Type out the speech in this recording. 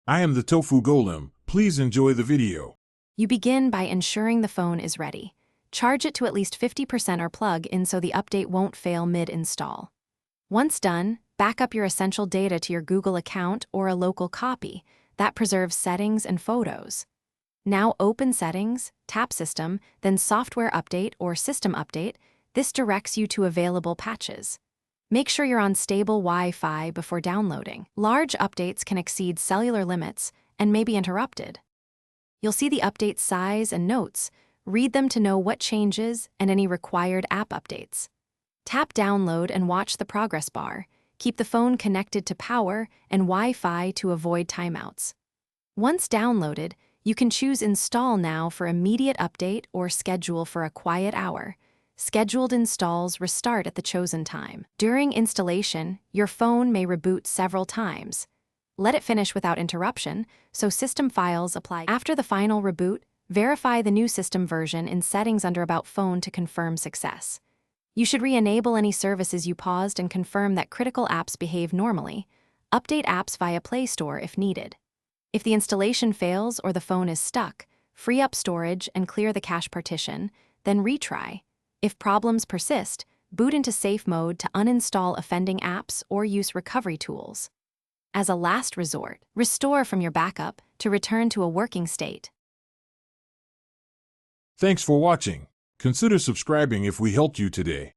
I am the Tofu Golem. Please enjoy the video. You begin by ensuring the phone is ready. Charge it to at least 50% or plug in so the update won't fail mid-install. Once done, back up your essential data to your Google account or a local copy. That preserves settings and photos. Now open Settings, tap System, then Software Update or System Update. This directs you to available patches. Make sure you're on stable Wi-Fi before downloading. Large updates can exceed cellular limits and may be interrupted. You'll see the update size and notes. Read them to know what changes and any required app updates. Tap Download and watch the progress bar. Keep the phone connected to power and Wi-Fi to avoid timeouts. Once downloaded, you can choose Install Now for immediate update or Schedule for a quiet hour. Scheduled installs restart at the chosen time. During installation, your phone may reboot several times. Let it finish without interruption, so system files apply. After the final reboot, verify the new system version in Settings under About Phone to confirm success. You should re-enable any services you paused and confirm that critical apps behave normally. Update apps via Play Store if needed. If the installation fails or the phone is stuck, free up storage and clear the cache partition, then retry. If problems persist, boot into safe mode to uninstall offending apps or use recovery tools. As a last resort, restore from your backup to return to a working state. Thanks for watching. Consider subscribing if we helped you today.